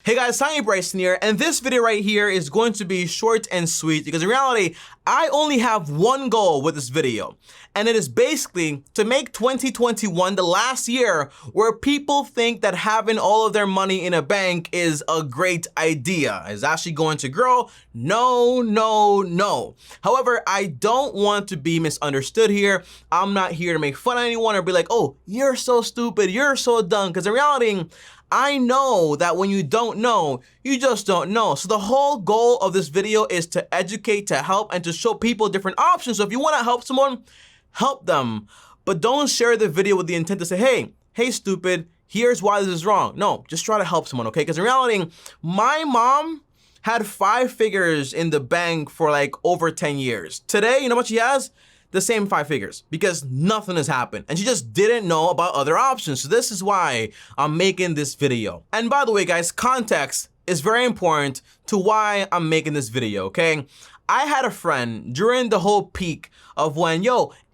Hey guys, TommyBryson here, and this video right here is going to be short and sweet because in reality, I only have one goal with this video, and it is basically to make 2021 the last year where people think that having all of their money in a bank is a great idea, is actually going to grow. No, no, no. However, I don't want to be misunderstood here. I'm not here to make fun of anyone or be like, oh, you're so stupid, you're so dumb, because in reality, I know that when you don't know, you just don't know. So the whole goal of this video is to educate, to help, and to show people different options. So if you want to help someone, help them. But don't share the video with the intent to say, hey, stupid, here's why this is wrong. No, just try to help someone, okay? Because in reality, my mom had 5 figures in the bank for like over 10 years. Today, you know what she has? The same 5 figures, because nothing has happened and she just didn't know about other options. So this is why I'm making this video. And by the way, guys, context is very important to why I'm making this video, okay? I had a friend during the whole peak of when,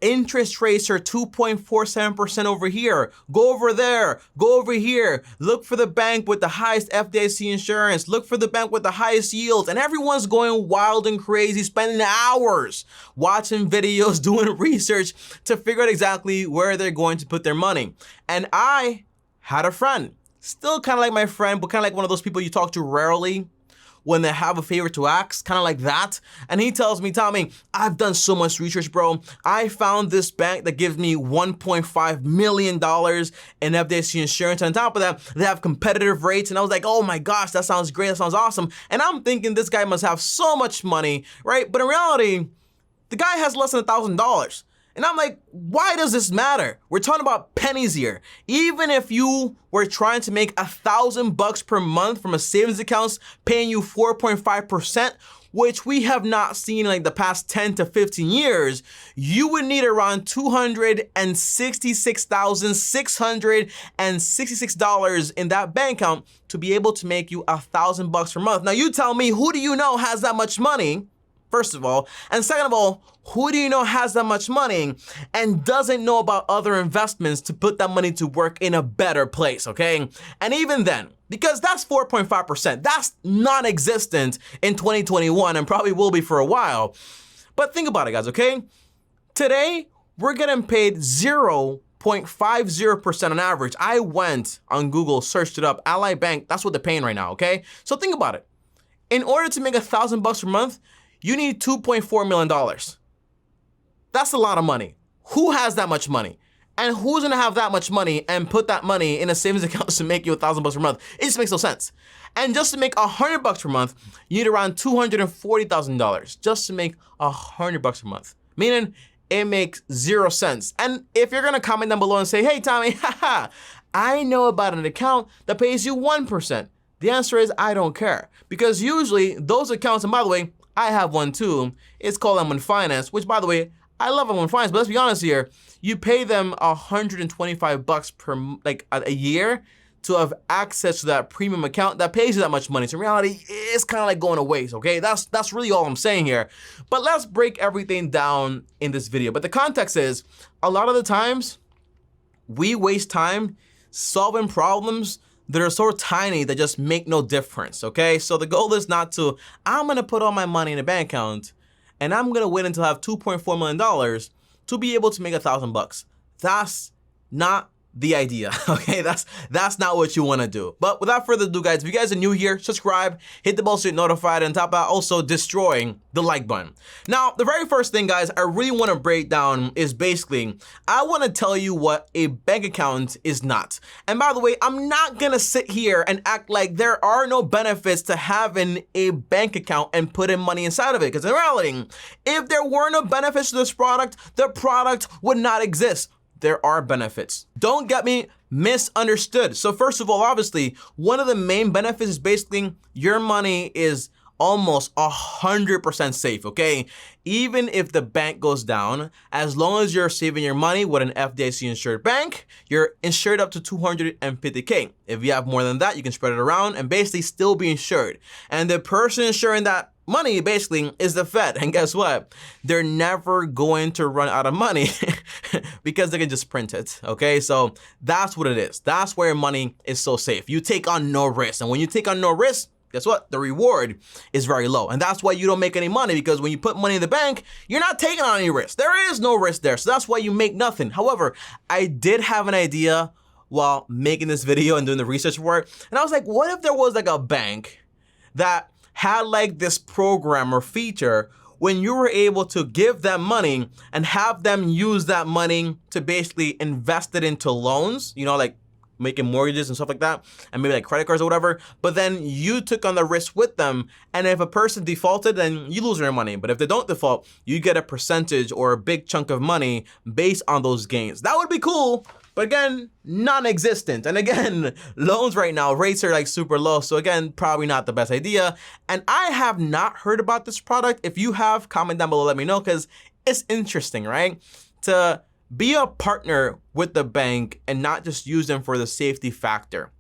interest rates are 2.47% over here, go over there, go over here, look for the bank with the highest FDIC insurance, look for the bank with the highest yields, and everyone's going wild and crazy, spending hours watching videos, doing research to figure out exactly where they're going to put their money. And I had a friend, still kind of like my friend, but kind of like one of those people you talk to rarely when they have a favor to ask, kind of like that. And he tells me, Tommy, I've done so much research, bro. I found this bank that gives me $1.5 million in FDIC insurance. On top of that, they have competitive rates. And I was like, oh my gosh, that sounds great. That sounds awesome. And I'm thinking this guy must have so much money, right? But in reality, the guy has less than $1,000. And I'm like, why does this matter? We're talking about pennies here. Even if you were trying to make $1,000 per month from a savings account paying you 4.5%, which we have not seen in like the past 10 to 15 years, you would need around $266,666 in that bank account to be able to make you $1,000 per month. Now you tell me, who do you know has that much money? First of all, and second of all, who do you know has that much money and doesn't know about other investments to put that money to work in a better place, okay? And even then, because that's 4.5%, that's non-existent in 2021 and probably will be for a while. But think about it, guys, okay? Today, we're getting paid 0.50% on average. I went on Google, searched it up, Ally Bank, that's what they're paying right now, okay? So think about it. In order to make $1,000 per month, you need $2.4 million. That's a lot of money. Who has that much money? And who's gonna have that much money and put that money in a savings account to make you $1,000 per month? It just makes no sense. And just to make $100 per month, you need around $240,000 just to make $100 per month. Meaning it makes 0 sense. And if you're gonna comment down below and say, hey Tommy, I know about an account that pays you 1%. The answer is I don't care. Because usually those accounts, and by the way, I have one too. It's called M1 Finance, which by the way, I love M1 Finance, but let's be honest here. You pay them $125 per like a year to have access to that premium account that pays you that much money. So in reality, it's kind of like going to waste, okay? That's really all I'm saying here. But let's break everything down in this video. But the context is, a lot of the times, we waste time solving problems that are so tiny that just make no difference, okay? So the goal is not to, I'm gonna put all my money in a bank account and I'm gonna wait until I have $2.4 million to be able to make $1,000. That's not the idea, okay? That's not what you wanna do. But without further ado, guys, if you guys are new here, subscribe, hit the bell so you're notified, and top out also destroying the like button. Now, the very first thing, guys, I really wanna break down is basically, I wanna tell you what a bank account is not. And by the way, I'm not gonna sit here and act like there are no benefits to having a bank account and putting money inside of it. Because in reality, if there were no benefits to this product, the product would not exist. There are benefits. Don't get me misunderstood. So first of all, obviously, one of the main benefits is basically your money is almost 100% safe, okay? Even if the bank goes down, as long as you're saving your money with an FDIC insured bank, you're insured up to $250K. If you have more than that, you can spread it around and basically still be insured. And the person insuring that money basically is the Fed. And guess what? They're never going to run out of money because they can just print it, okay? So that's what it is. That's where money is so safe. You take on no risk. And when you take on no risk, guess what? The reward is very low. And that's why you don't make any money, because when you put money in the bank, you're not taking on any risk. There is no risk there. So that's why you make nothing. However, I did have an idea while making this video and doing the research for it. And I was like, what if there was like a bank that had like this program or feature when you were able to give them money and have them use that money to basically invest it into loans, you know, like making mortgages and stuff like that, and maybe like credit cards or whatever, but then you took on the risk with them, and if a person defaulted, then you lose your money. But if they don't default, you get a percentage or a big chunk of money based on those gains. That would be cool, but again, non-existent. And again, loans right now, rates are like super low. So again, probably not the best idea. And I have not heard about this product. If you have, comment down below, let me know, because it's interesting, right? To be a partner with the bank and not just use them for the safety factor.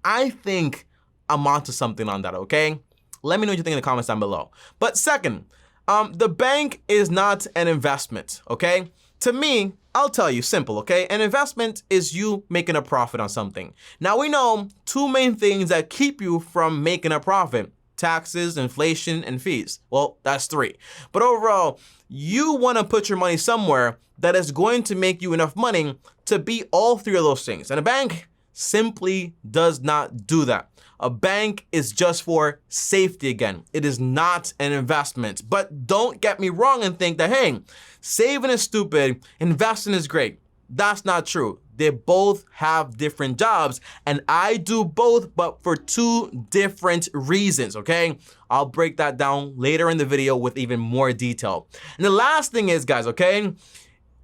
I think I'm onto something on that, okay? Let me know what you think in the comments down below. But second, the bank is not an investment, okay? To me, I'll tell you, simple, okay? An investment is you making a profit on something. Now we know two main things that keep you from making a profit: taxes, inflation, and fees. Well, that's three. But overall, you want to put your money somewhere that is going to make you enough money to be all three of those things. And a bank simply does not do that. A bank is just for safety again. It is not an investment. But don't get me wrong and think that, hey, saving is stupid, investing is great. That's not true. They both have different jobs, and I do both, but for two different reasons, okay? I'll break that down later in the video with even more detail. And the last thing is, guys, okay?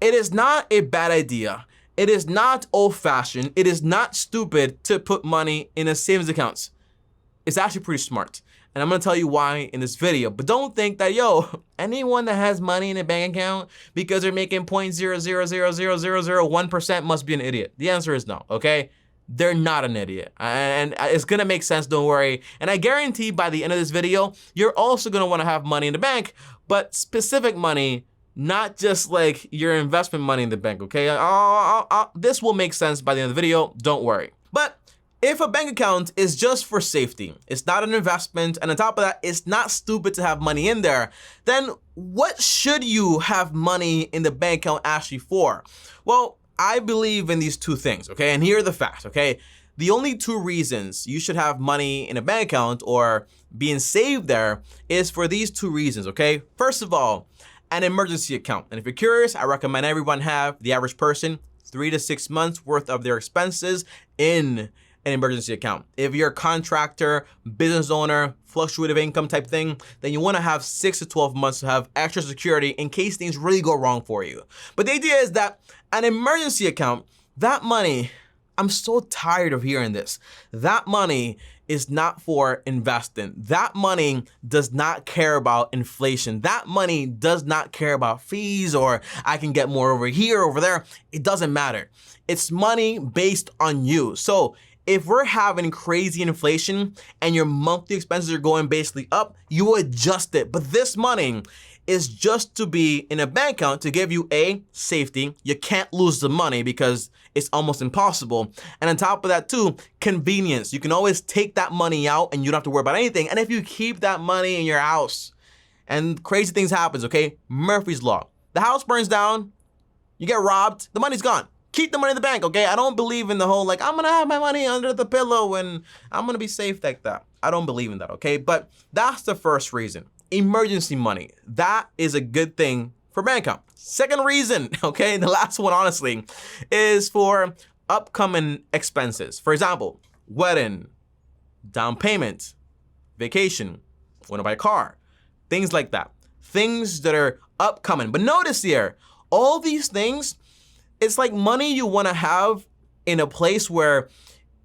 It is not a bad idea. It is not old-fashioned. It is not stupid to put money in a savings account. It's actually pretty smart. And I'm gonna tell you why in this video. But don't think that, yo, anyone that has money in a bank account because they're making 0.0000001% must be an idiot. The answer is no, okay? They're not an idiot. And it's gonna make sense, don't worry. And I guarantee by the end of this video, you're also gonna wanna have money in the bank, but specific money, not just like your investment money in the bank, okay? This will make sense by the end of the video, don't worry. But if a bank account is just for safety, it's not an investment, and on top of that, it's not stupid to have money in there, then what should you have money in the bank account actually for? Well, I believe in these two things, okay? And here are the facts, okay? The only two reasons you should have money in a bank account or being saved there is for these two reasons, okay? First of all, an emergency account. And if you're curious, I recommend everyone have, the average person, 3 to 6 months worth of their expenses in an emergency account. If you're a contractor, business owner, fluctuative income type thing, then you wanna have 6 to 12 months to have extra security in case things really go wrong for you. But the idea is that an emergency account, that money, I'm so tired of hearing this. That money is not for investing. That money does not care about inflation. That money does not care about fees or I can get more over here, over there. It doesn't matter. It's money based on you. So if we're having crazy inflation and your monthly expenses are going basically up, you adjust it. But this money is just to be in a bank account to give you a safety. You can't lose the money because it's almost impossible. And on top of that too, convenience. You can always take that money out and you don't have to worry about anything. And if you keep that money in your house and crazy things happens, okay? Murphy's Law. The house burns down, you get robbed, the money's gone. Keep the money in the bank, okay? I don't believe in the whole, like, I'm gonna have my money under the pillow and I'm gonna be safe like that. I don't believe in that, okay? But that's the first reason. Emergency money. That is a good thing for bank account. Second reason, okay, the last one honestly, is for upcoming expenses. For example, wedding, down payment, vacation, wanna buy a car, things like that. Things that are upcoming. But notice here, all these things, it's like money you wanna have in a place where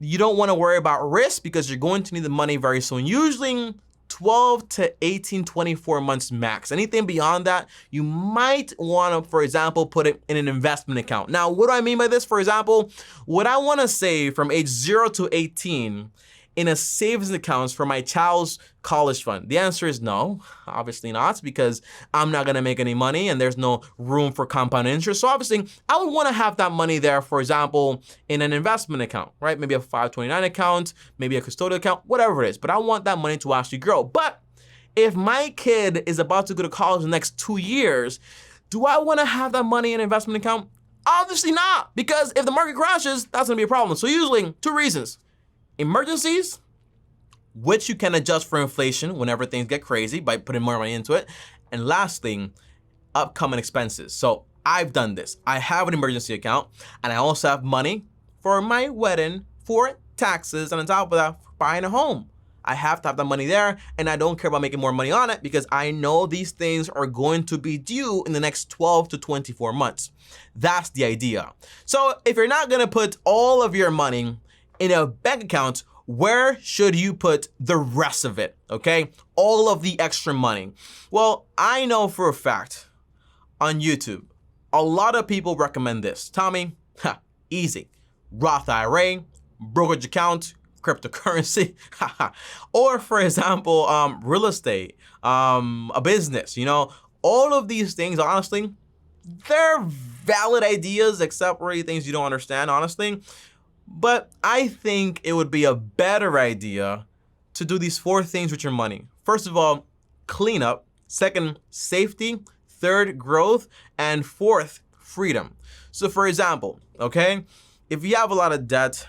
you don't wanna worry about risk because you're going to need the money very soon. Usually 12 to 18, 24 months max. Anything beyond that, you might wanna, for example, put it in an investment account. Now, what do I mean by this? For example, what I wanna save from age 0 to 18 in a savings account for my child's college fund? The answer is no, obviously not, because I'm not gonna make any money and there's no room for compound interest. So obviously I would wanna have that money there, for example, in an investment account, right? Maybe a 529 account, maybe a custodial account, whatever it is, but I want that money to actually grow. But if my kid is about to go to college in the next 2 years, do I wanna have that money in an investment account? Obviously not, because if the market crashes, that's gonna be a problem. So usually 2 reasons: emergencies, which you can adjust for inflation whenever things get crazy by putting more money into it. And lastly, upcoming expenses. So I've done this. I have an emergency account and I also have money for my wedding, for taxes, and on top of that, for buying a home. I have to have that money there, and I don't care about making more money on it because I know these things are going to be due in the next 12 to 24 months. That's the idea. So if you're not gonna put all of your money in a bank account, where should you put the rest of it, okay? All of the extra money. Well, I know for a fact on YouTube, a lot of people recommend this. Tommy, easy. Roth IRA, brokerage account, cryptocurrency, or for example, real estate, a business, all of these things, honestly, they're valid ideas, except for things you don't understand, honestly. But I think it would be a better idea to do these 4 things with your money. First of all, cleanup. Second, safety. Third, growth. And fourth, freedom. So for example, okay, if you have a lot of debt,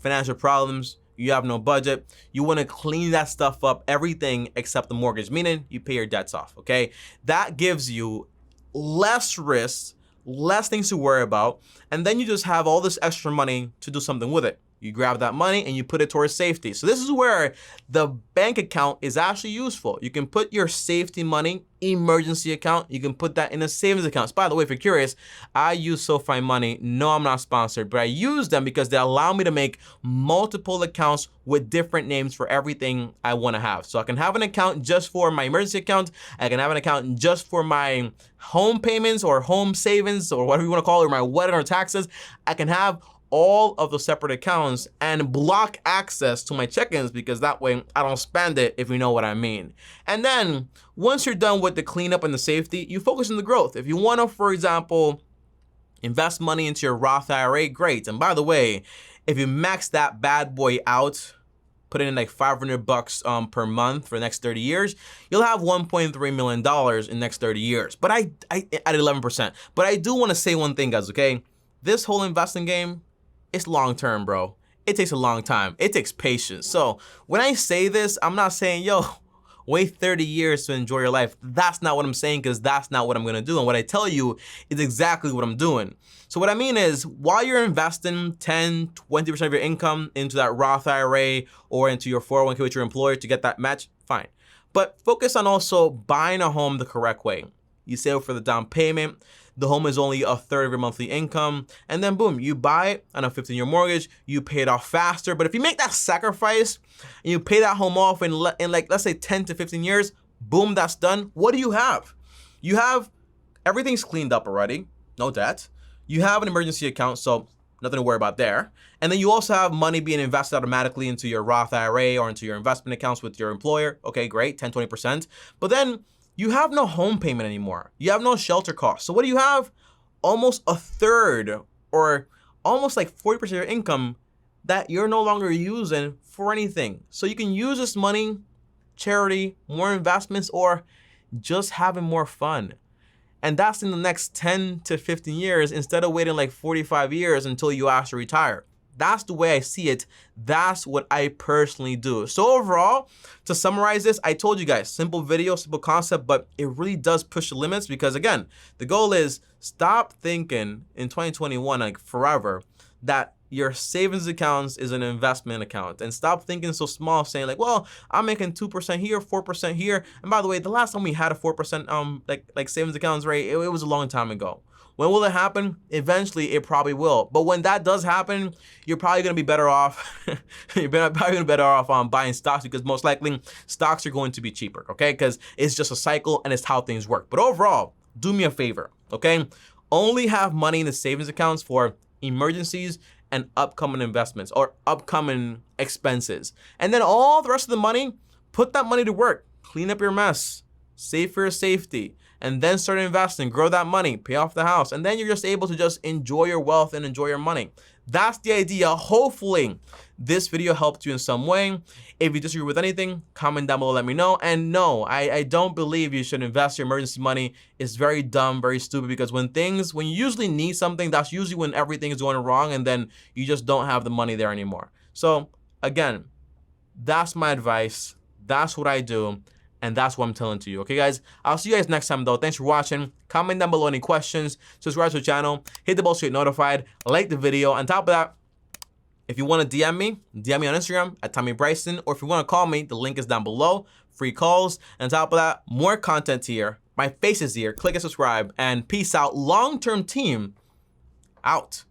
financial problems, you have no budget, you want to clean that stuff up, everything except the mortgage, meaning you pay your debts off, okay? That gives you less risk, less things to worry about, and then you just have all this extra money to do something with it. You grab that money and you put it towards safety. So this is where the bank account is actually useful. You can put your safety money, emergency account, you can put that in a savings account. So by the way, if you're curious, I use SoFi Money. No, I'm not sponsored, but I use them because they allow me to make multiple accounts with different names for everything I want to have. So I can have an account just for my emergency account. I can have an account just for my home payments or home savings or whatever you want to call it, or my wedding or taxes. I can have all of the separate accounts and block access to my check-ins because that way I don't spend it, if you know what I mean. And then once you're done with the cleanup and the safety, you focus on the growth. If you want to, for example, invest money into your Roth IRA, great. And by the way, if you max that bad boy out, put in like $500 per month for the next 30 years, you'll have $1.3 million in the next 30 years. But I at 11%. But I do want to say one thing, guys, okay? This whole investing game, it's long-term, bro. It takes a long time. It takes patience. So when I say this, I'm not saying, yo, wait 30 years to enjoy your life. That's not what I'm saying, because that's not what I'm gonna do. And what I tell you is exactly what I'm doing. So what I mean is, while you're investing 10, 20% of your income into that Roth IRA or into your 401k with your employer to get that match, fine. But focus on also buying a home the correct way. You save for the down payment. The home is only a third of your monthly income. And then boom, you buy it on a 15-year mortgage, you pay it off faster. But if you make that sacrifice and you pay that home off in like, let's say 10 to 15 years, boom, that's done. What do you have? You have everything's cleaned up already, no debt. You have an emergency account, so nothing to worry about there. And then you also have money being invested automatically into your Roth IRA or into your investment accounts with your employer. Okay, great, 10, 20%. But then you have no home payment anymore. You have no shelter costs. So what do you have? Almost a third or almost like 40% of your income that you're no longer using for anything. So you can use this money, charity, more investments, or just having more fun. And that's in the next 10 to 15 years instead of waiting like 45 years until you actually retire. That's the way I see it. That's what I personally do. So overall, to summarize this, I told you guys, simple video, simple concept, but it really does push the limits because again, the goal is stop thinking in 2021, like forever, that your savings accounts is an investment account, and stop thinking so small, saying like, well, I'm making 2% here, 4% here. And by the way, the last time we had a 4% like savings accounts rate, it was a long time ago. When will it happen? Eventually, it probably will. But when that does happen, you're probably gonna be better off. You're probably gonna be better off on buying stocks because most likely stocks are going to be cheaper, okay? Because it's just a cycle and it's how things work. But overall, do me a favor, okay? Only have money in the savings accounts for emergencies and upcoming investments or upcoming expenses. And then all the rest of the money, put that money to work. Clean up your mess. Save for your safety. And then start investing. Grow that money. Pay off the house. And then you're just able to just enjoy your wealth and enjoy your money. That's the idea. Hopefully, this video helped you in some way. If you disagree with anything, comment down below, let me know. And no, I don't believe you should invest your emergency money. It's very dumb, very stupid, because when you usually need something, that's usually when everything is going wrong and then you just don't have the money there anymore. So again, that's my advice. That's what I do. And that's what I'm telling to you. Okay, guys? I'll see you guys next time, though. Thanks for watching. Comment down below any questions. Subscribe to the channel. Hit the bell so you get notified. Like the video. On top of that, if you want to DM me on Instagram at TommyBryson. Or if you want to call me, the link is down below. Free calls. And on top of that, more content here. My face is here. Click and subscribe. And peace out. Long-term team out.